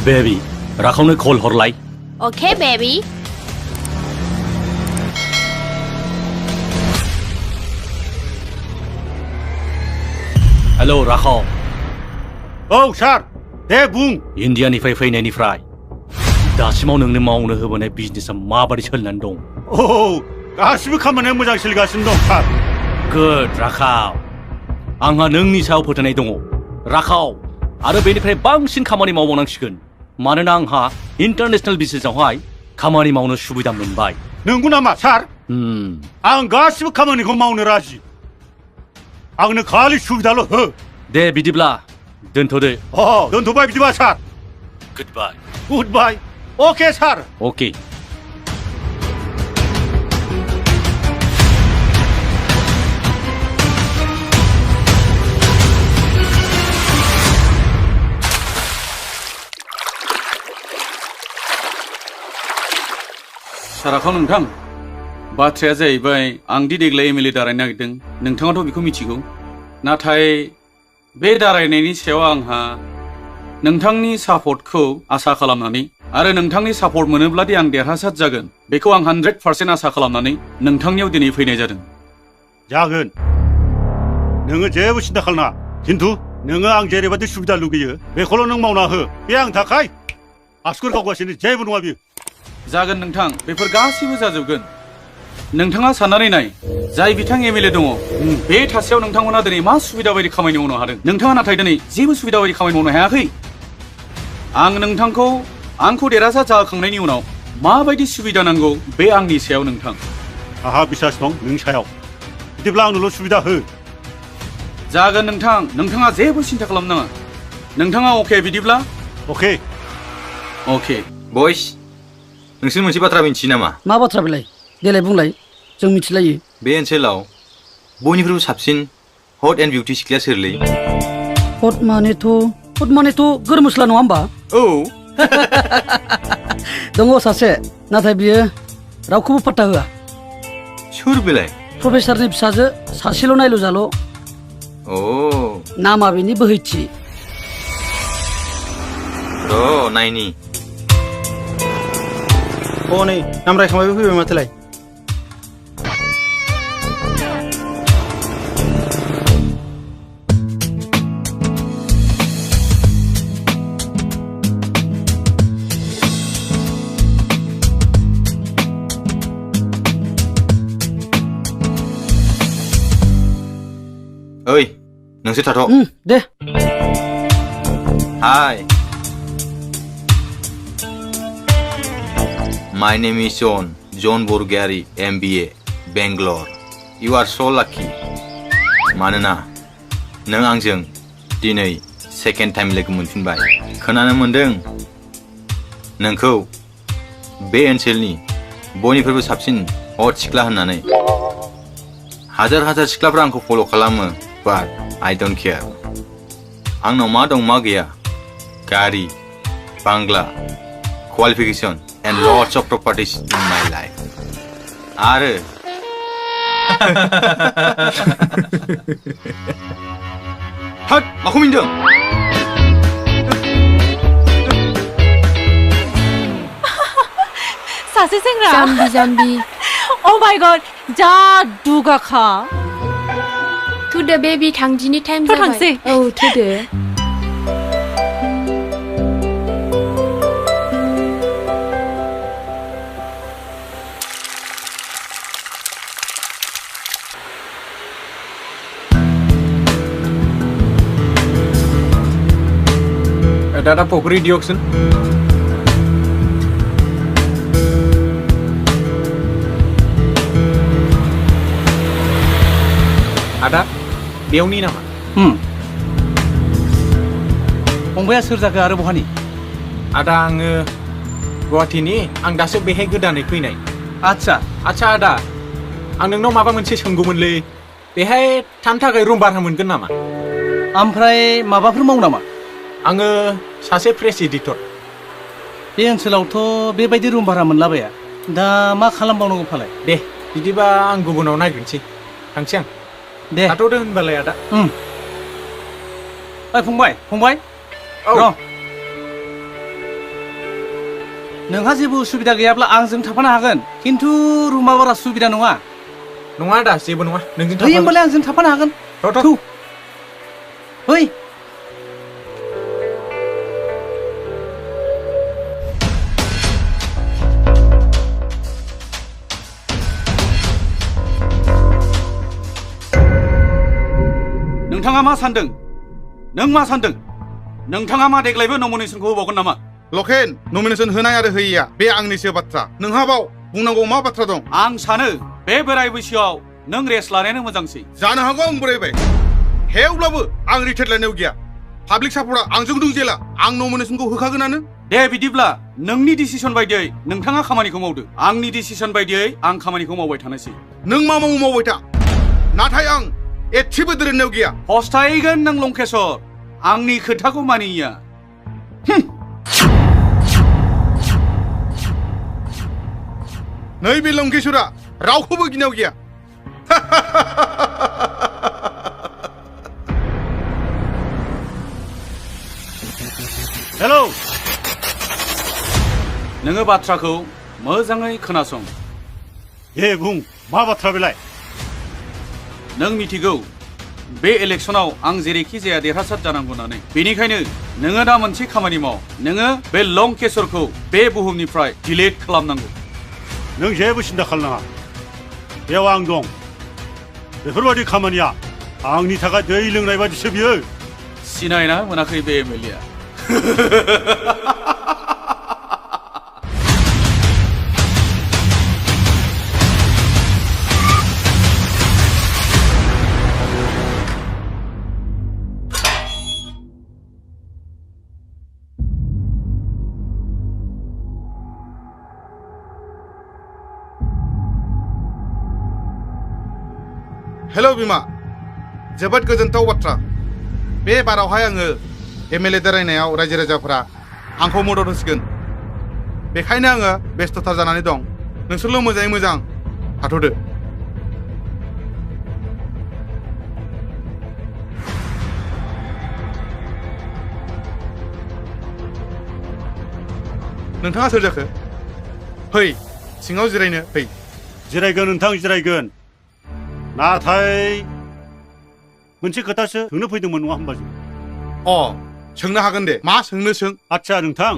Baby राखावनो कल हरलाय Okay, baby. हेलौ राखाव औ सार दे बुं इन्डियानिफ्राय फैनायनिफ्राय दासिमाव नोंनो मावनो होबोनाय बिजनेसा माबादि सोलिनानै दं औ गासिबो खामानिया मोजां सोलिगासिनो दं सार गुड राखाव आंहा नोंनि सायाव फोथायनाय दङ राखाव आरो बेनिफ्राय बांसिन खामानि मावबावनांसिगोन मानोना आंहा इन्टारनेशनेल बिजनेसावहाय खामानि मावनो सुबिदा मोनबाय नंगौ नामा सार आं गासिबो खामानिखौ मावनो राजि आंनो खालि सुबिदाल' हो दे बिदिब्ला दोनथ'दो दोनथ'बाय बिदिबा सार गुडबाय गुड बाय अके सार अके साराखाव नोंथां बाथ्राया जाहैबाय आंदि देग्लाय एमएलए दारायनो नागिरदों नोंथाङाथ' बेखौ मिथिगौ नाथाय बे दारायनायनि सायाव आंहा नोंथांनि सापर्टखौ आसा खालामनानै आरो नोंथांनि सापर्ट मोनोब्लादि आं देरहासार जागोन बेखौ आं 100% आसा खालामनानै नोंथांनियाव दिनै फैनाय जादों जागोन नोङो जेबो सिन्था खालामनाङा खिन्थु नोङो आं जेरैबायदि सुबिदा लुगैयो बेखौल' नों मावना हो बे आंनि थाखाय आसुगुर गावगासिनो जेबो नङा बियो जागोन नोंथां बेफोर गासैबो जाजोबगोन नोंथाङा साननानै नाय जाय बिथां एमएलए दङ बे थासेयाव नोंथांमोना दिनै मा सुबिदा बायदि खामानि मावनो हादों नोंथाङा नाथाय दिनै जेबो सुबिदा बायदि खामानि मावनो हायाखै आं नोंथांखौ आंखौ देरहासार जाखांनायनि उनाव माबायदि सुबिदा नांगौ बे आंनि सायाव नोंथां आंहा बिसास दं नोंनि सायाव बिदिब्ला आंनोल' सुबिदा हो जागोन नोंथां नोंथाङा जेबो सिन्था खालामनाङा नोंथाङा अके बिदिब्ला अके अके बयस नोंसोर मोनसे बाथ्रा मिन्थियो नामा मा बाथ्रा बेलाय देलाय बुंलाय जों मिथिलायो बे ओनसोलाव बयनिख्रुइबो साबसिन हट एन्ड बिउटि सिख्लाया सोरलै हट मानेथ' गोरमोस्ला नङा होमबा औ दङ सासे नाथाय बियो रावखौबो पात्ता होआ सोर बेलाय प्रफेसारनि फिसाजो सासेल' नायल' जाल' अ नामा बेनि बोहैथि र' नायनि नै नाम रायखांबायबो फैबाय माथोलाय ओइ नोंसोर थाथ' दे हाय My name is John Borgari, MBA, Bangalore. You are so lucky. मानोना नों आंजों दिनै सेकेन्ड टाइम लोगो मोनफिनबाय खोनानो मोन्दों नोंखौ बे ओनसोलनि बयनिख्रुइबो साबसिन हट सिख्ला होननानै हाजार सिख्लाफ्रा आंखौ फल' खालामो बाट I don't care. आंनाव मा दं मा गैया गारि Bangla qualification and lots of properties in my life. आरो हाट माखौ मिनदों सासे सेंग्रा जाम्बि Oh my god जा दुगाखा थुदो बेबि थांदिनि टाइम थ' थांसै। जाबाय औ थुदो दादा पकरी दियकसन आदा बेयावनि नामा फंबाया सोर जाखो आरो बहानि आदा आङो गुवाहाटीनि आं दासो बेहाय गोदानै फैनाय आच्छा आदा आं नोंनाव माबा मोनसे सोंगौमोनलै बेहाय थानो थाखाय रुम भारा मोनगोन नामा ओमफ्राय माबाफोर मावो नामा आङो सासे प्रेस एडिटर बे ओनसोलावथ' बेबायदि रुम भारा मोनलाबाया दा मा खालामबावनांगौ फालाय दे बिदिबा आं गुबुनाव नागिरनोसै थांसै आं दे थाथ'दो होनबालाय आदा ओइ फंबाय औ र' नोंहा जेबो उसुबिदा गैयाब्ला आंजों थाफानो हागोन खिन्थु रुमा बारा सुबिदा नङा नङा दा जेबो नङा नोंजों दै थाफागोन होमबालाय आंजों थाफानो हागोन थ' थौ फै नोंथाङा मा सानदों नों मा सानदों नोंथाङा मा देग्लायबो नमिनेसनखौ होबावगोन नामा लकेन नमिनेसन होनाय आरो होयैया बे आंनिसो बाथ्रा नोंहा बाव बुंनांगौ मा बाथ्रा दं आं सानो बे बोराय बैसोआव नों रेस्ट लानायानो मोजांसै जानो हागौ आं बोरायबाय हेवब्लाबो आं रिटायार लानायाव गैया पाब्लिक सापर्टआ आंजों दं जेला आं नमिनेसनखौ होखागोनानो दे बिदिब्ला नोंनि डिसिसन बायदियै नोंथाङा खामानिखौ मावदो आंनि डिसिसन बायदियै आं खामानिखौ मावबाय थानोसै नों मा मावो मावबाय था नाथाय आं एसेबो दोरोननायाव गैया फस्थायगोन नों लंकेशर आंनि खोथाखौ मानिया नै बे लंकेशरा रावखौबो गिनायाव गैया हेलौ नोङो बाथ्राखौ मोजाङै खोनासं दे बुं मा बाथ्रा बेलाय नों मिथिगौ बे इलेक्सनाव आं जेरैखि जाया देरहासार जानांगौ होननानै बेनिखायनो नोङो दा मोनसे खामानि माव नोङो बे लंकेशरखौ बे बुहुमनिफ्राय डिलिट खालामनांगौ नों जेबो सिन्था खालामनाङा बेयाव आं दं बेफोरबायदि खामानिया आंनि थाखाय दै लोंनाय बादिसो बियो सिनायना मोनाखै बे एमएलएआ हेलौ बिमा जोबोद गोजोनथाव बाथ्रा बे बारावहाय आङो एमएलए दारायनायाव रायजो राजाफोरा आंखौ मदद होसिगोन बेखायनो आङो बेस्थ'था जानानै दं नोंसोरल' मोजाङै मोजां थाथ'दो नोंथाङा सोर जाखो फै सिङाव जिरायनो फै जिरायगोन नोंथां जिरायगोन नाथाय मोनसे खोथासो सोंनो फैदोंमोन नङा होमबा जों सोंनो हागोन दे मा सोंनो सों आच्छा नोंथां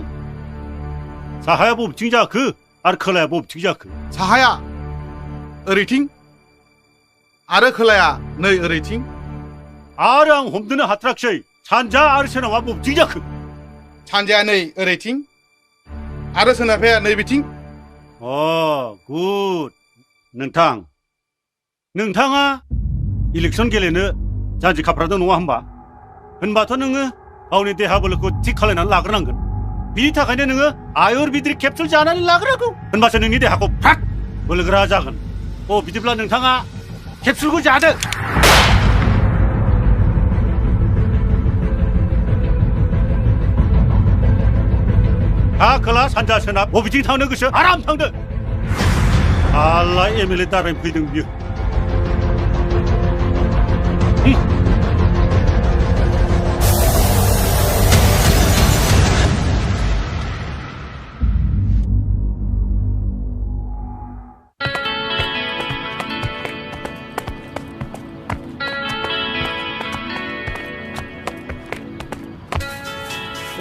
साहाया बबेथिं जाखो आरो खोलाया बबेथिं जाखो साहाया ओरैथिं आरो खोलाया नै ओरैथिं आरो आं हमदोनो हाथाराखिसै सानजा आरो सोनाबा बबेथिं जाखो सानजाया नै ओरैथिं आरो सोनाबहाया नै बिथिं गुड नोंथां नोंथाङा इलेक्सन गेलेनो जानजि खाफ्रादों नङा होमबा होनबाथ' नोङो गावनि देहा बोलोखौ थिग खालायनानै लाग्रोनांगोन बिनि थाखायनो नोङो आयुर्वेदिक केपसुल जानानै लाग्रोनांगौ होनबासो नोंनि देहाखौ फ्राद बोलोगोरा जागोन बिदिब्ला नोंथाङा केपसुलखौ जादो हा खोला सानजा सोनाब बबेथिं थांनो गोसो आराम थांदो आल्ला एमएलए दारायनो फैदों बियो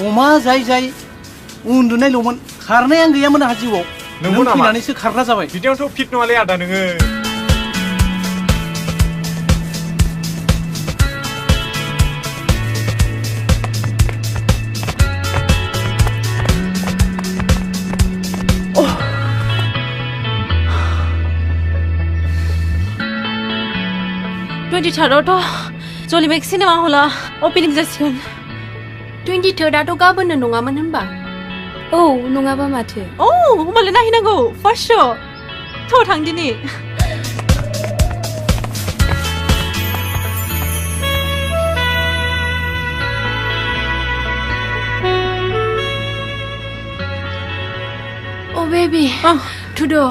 अमा जाय जाय उन्दुनायल'मोन खारनायानो गैयामोन आंहा जिउआव नंगौ नों नामा? फैनानैसो खारग्रा जाबाय बिदियावथ' फिट नङालै आदा नोङो ट्वेन्टि थार्डआवथ' जलिमेक सिनेमा हला अपेनिं जासिगोन 23rd गाबोननो नङामोन होनबा औ नङाबा माथो होमबालाय नायहैनांगौ फार्स्ट श' थ' थांदिनि Oh baby, to the